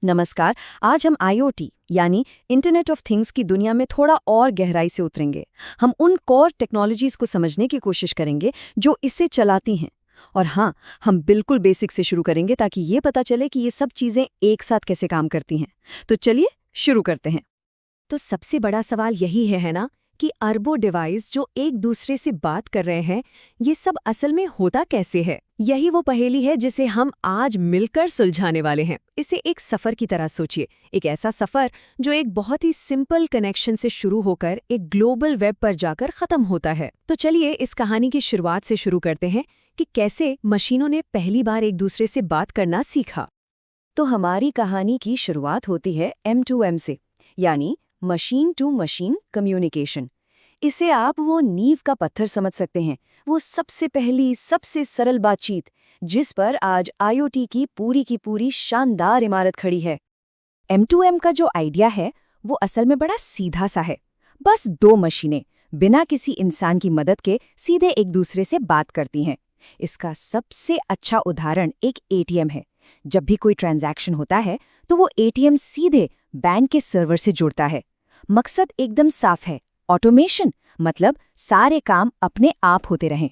नमस्कार। आज हम आईओटी यानी इंटरनेट ऑफ थिंग्स की दुनिया में थोड़ा और गहराई से उतरेंगे। हम उन कोर टेक्नोलॉजीज को समझने की कोशिश करेंगे जो इसे चलाती हैं। और हाँ, हम बिल्कुल बेसिक से शुरू करेंगे ताकि ये पता चले कि ये सब चीज़ें एक साथ कैसे काम करती हैं। तो चलिए शुरू करते हैं। तो सबसे बड़ा सवाल यही है ना कि अरबों डिवाइस जो एक दूसरे से बात कर रहे हैं, ये सब असल में होता कैसे है। यही वो पहेली है जिसे हम आज मिलकर सुलझाने वाले हैं। इसे एक सफ़र की तरह सोचिए, एक ऐसा सफ़र जो एक बहुत ही सिंपल कनेक्शन से शुरू होकर एक ग्लोबल वेब पर जाकर ख़त्म होता है। तो चलिए इस कहानी की शुरुआत से शुरू करते हैं कि कैसे मशीनों ने पहली बार एक दूसरे से बात करना सीखा। तो हमारी कहानी की शुरुआत होती है M2M से, यानी मशीन टू मशीन कम्युनिकेशन। इसे आप वो नींव का पत्थर समझ सकते हैं, वो सबसे पहली सबसे सरल बातचीत जिस पर आज आईओटी की पूरी शानदार इमारत खड़ी है। M2M का जो आइडिया है वो असल में बड़ा सीधा सा है। बस दो मशीनें बिना किसी इंसान की मदद के सीधे एक दूसरे से बात करती हैं। इसका सबसे अच्छा उदाहरण एक एटीएम है। जब भी कोई ट्रांजैक्शन होता है तो वो एटीएम सीधे बैंक के सर्वर से जुड़ता है। मकसद एकदम साफ है, ऑटोमेशन, मतलब सारे काम अपने आप होते रहें।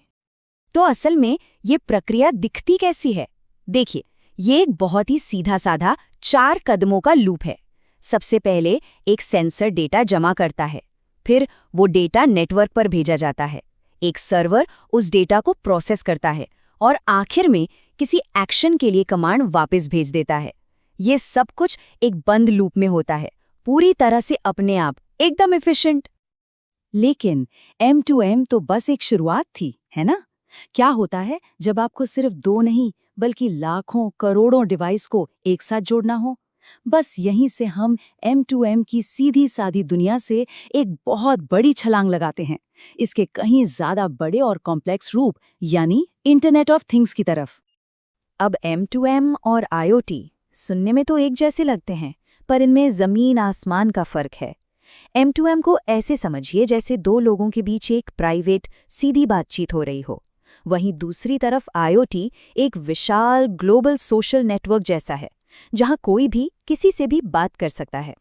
तो असल में ये प्रक्रिया दिखती कैसी है? देखिए, ये एक बहुत ही सीधा साधा 4 कदमों का लूप है। सबसे पहले एक सेंसर डेटा जमा करता है, फिर वो डेटा नेटवर्क पर भेजा जाता है, एक सर्वर उस डेटा को प्रोसेस करता है और आखिर में किसी एक्शन के लिए कमांड वापस भेज देता है। ये सब कुछ एक बंद लूप में होता है, पूरी तरह से अपने आप, एकदम एफिशिएंट। लेकिन M2M तो बस एक शुरुआत थी, है ना? क्या होता है जब आपको सिर्फ 2 नहीं बल्कि लाखों करोड़ों डिवाइस को एक साथ जोड़ना हो? बस यहीं से हम M2M की सीधी सादी दुनिया से एक बहुत बड़ी छलांग लगाते हैं, इसके कहीं ज्यादा बड़े और कॉम्प्लेक्स रूप यानी इंटरनेट ऑफ थिंग्स की तरफ। अब M2M और IoT सुनने में तो एक जैसे लगते हैं, पर इनमें ज़मीन आसमान का फ़र्क है। M2M को ऐसे समझिए जैसे दो लोगों के बीच एक प्राइवेट सीधी बातचीत हो रही हो। वहीं दूसरी तरफ IoT एक विशाल ग्लोबल सोशल नेटवर्क जैसा है, जहां कोई भी किसी से भी बात कर सकता है।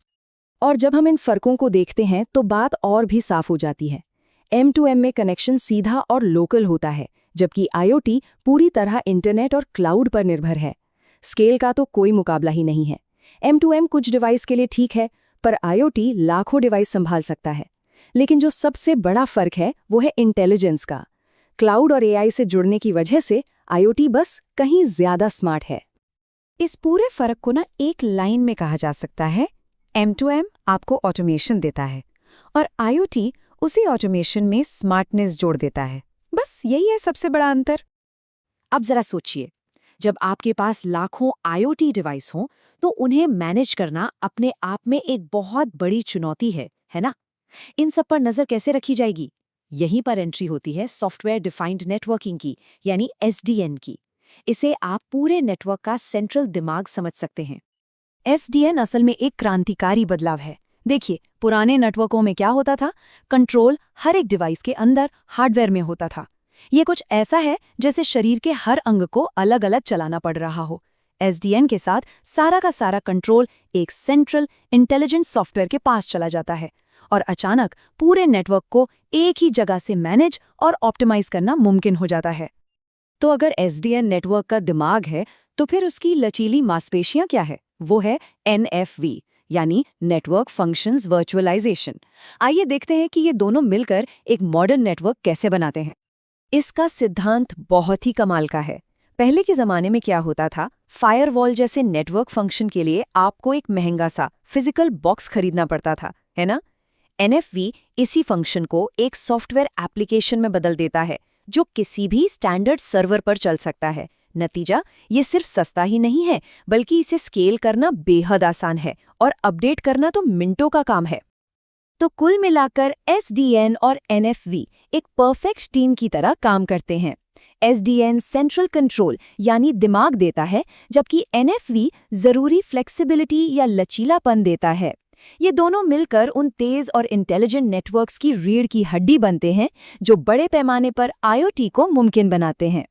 और जब हम इन फर्कों को देखते हैं तो बात और भी साफ हो जाती है। M2M में कनेक्शन सीधा और लोकल होता है, जबकि IoT पूरी तरह इंटरनेट और क्लाउड पर निर्भर है। स्केल का तो कोई मुकाबला ही नहीं है। M2M कुछ डिवाइस के लिए ठीक है, पर IoT लाखों डिवाइस संभाल सकता है। लेकिन जो सबसे बड़ा फर्क है वो है इंटेलिजेंस का। क्लाउड और AI से जुड़ने की वजह से IoT बस कहीं ज्यादा स्मार्ट है। इस पूरे फर्क को एक लाइन में कहा जा सकता है, M2M आपको ऑटोमेशन देता है और IoT उसी ऑटोमेशन में स्मार्टनेस जोड़ देता है। बस यही है सबसे बड़ा अंतर। अब जरा सोचिए, जब आपके पास लाखों IoT डिवाइस हों तो उन्हें मैनेज करना अपने आप में एक बहुत बड़ी चुनौती है ना? इन सब पर नजर कैसे रखी जाएगी? यहीं पर एंट्री होती है सॉफ्टवेयर डिफाइंड नेटवर्किंग की, यानी SDN की। इसे आप पूरे नेटवर्क का सेंट्रल दिमाग समझ सकते हैं। SDN असल में एक क्रांतिकारी बदलाव है। देखिए, पुराने नेटवर्कों में क्या होता था? कंट्रोल हर एक डिवाइस के अंदर हार्डवेयर में होता था। ये कुछ ऐसा है जैसे शरीर के हर अंग को अलग अलग चलाना पड़ रहा हो। SDN के साथ सारा का सारा कंट्रोल एक सेंट्रल इंटेलिजेंट सॉफ्टवेयर के पास चला जाता है और अचानक पूरे नेटवर्क को एक ही जगह से मैनेज और ऑप्टिमाइज करना मुमकिन हो जाता है। तो अगर SDN नेटवर्क का दिमाग है, तो फिर उसकी लचीली मांसपेशियां क्या है? वो है NFV, यानी नेटवर्क फंक्शंस वर्चुअलाइजेशन। आइए देखते हैं कि ये दोनों मिलकर एक मॉडर्न नेटवर्क कैसे बनाते हैं। इसका सिद्धांत बहुत ही कमाल का है। पहले के ज़माने में क्या होता था? फायरवॉल जैसे नेटवर्क फंक्शन के लिए आपको एक महंगा सा फिजिकल बॉक्स खरीदना पड़ता था, है ना? NFV इसी फंक्शन को एक सॉफ्टवेयर एप्लीकेशन में बदल देता है, जो किसी भी स्टैंडर्ड सर्वर पर चल सकता है। नतीजा, ये सिर्फ सस्ता ही नहीं है, बल्कि इसे स्केल करना बेहद आसान है और अपडेट करना तो मिनटों का काम है। तो कुल मिलाकर SDN और NFV एक परफेक्ट टीम की तरह काम करते हैं। SDN सेंट्रल कंट्रोल यानी दिमाग देता है, जबकि NFV जरूरी फ्लेक्सिबिलिटी या लचीलापन देता है। ये दोनों मिलकर उन तेज और इंटेलिजेंट नेटवर्क्स की रीढ़ की हड्डी बनते हैं, जो बड़े पैमाने पर IoT को मुमकिन बनाते हैं।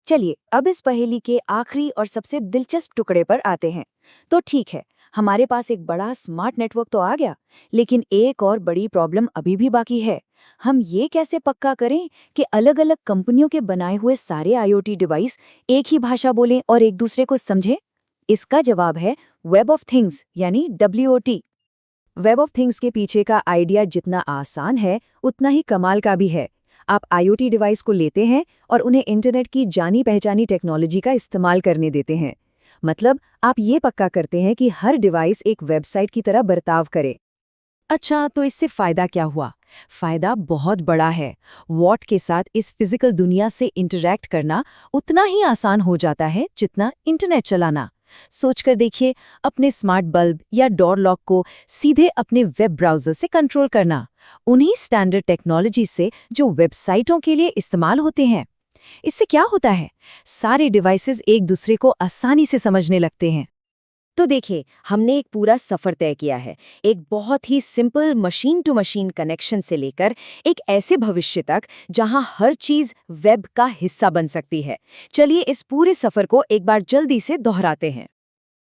चलिए अब इस पहेली के आखिरी और सबसे दिलचस्प टुकड़े पर आते हैं। तो ठीक है, हमारे पास एक बड़ा स्मार्ट नेटवर्क तो आ गया, लेकिन एक और बड़ी प्रॉब्लम अभी भी बाकी है। हम ये कैसे पक्का करें कि अलग-अलग कंपनियों के बनाए हुए सारे आईओटी डिवाइस एक ही भाषा बोलें और एक दूसरे को समझें? इसका जवाब है वेब ऑफ थिंग्स यानी WOT। वेब ऑफ थिंग्स के पीछे का आइडिया जितना आसान है उतना ही कमाल का भी है। आप आईओटी डिवाइस को लेते हैं और उन्हें इंटरनेट की जानी पहचानी टेक्नोलॉजी का इस्तेमाल करने देते हैं। मतलब आप ये पक्का करते हैं कि हर डिवाइस एक वेबसाइट की तरह बर्ताव करे। अच्छा, तो इससे फायदा क्या हुआ? फायदा बहुत बड़ा है। वॉट के साथ इस फिजिकल दुनिया से इंटरैक्ट करना उतना ही आसान हो जाता है जितना इंटरनेट चलाना। सोचकर देखिए, अपने स्मार्ट बल्ब या डोर लॉक को सीधे अपने वेब ब्राउज़र से कंट्रोल करना, उन्हीं स्टैंडर्ड टेक्नोलॉजी से जो वेबसाइटों के लिए इस्तेमाल होते हैं। इससे क्या होता है? सारे डिवाइसेस एक दूसरे को आसानी से समझने लगते हैं। तो देखिए, हमने एक पूरा सफर तय किया है, एक बहुत ही simple machine to machine connection से लेकर एक ऐसे भविष्य तक जहां हर चीज वेब का हिस्सा बन सकती है। चलिए इस पूरे सफर को एक बार जल्दी से दोहराते हैं।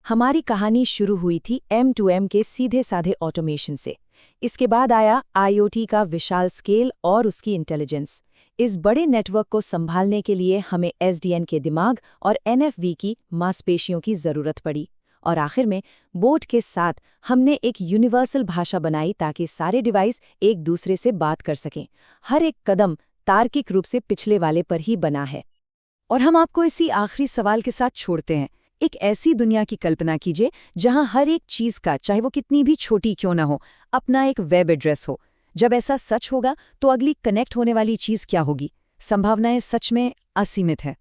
हमारी कहानी शुरू हुई थी M2M के सीधे साधे ऑटोमेशन से। इसके बाद आया IoT का विशाल स्केल और उसकी इंटेलिजेंस। इस बड़े नेटवर्क को संभालने के लिए हमें SDN के दिमाग और NFV की मांसपेशियों की जरूरत पड़ी। और आखिर में बोट के साथ हमने एक यूनिवर्सल भाषा बनाई ताकि सारे डिवाइस एक दूसरे से बात कर सकें। हर एक कदम तार्किक रूप से पिछले वाले पर ही बना है। और हम आपको इसी आखिरी सवाल के साथ छोड़ते हैं। एक ऐसी दुनिया की कल्पना कीजिए जहां हर एक चीज का, चाहे वो कितनी भी छोटी क्यों ना हो, अपना एक वेब एड्रेस हो। जब ऐसा सच होगा तो अगली कनेक्ट होने वाली चीज क्या होगी? संभावनाएं सच में असीमित है।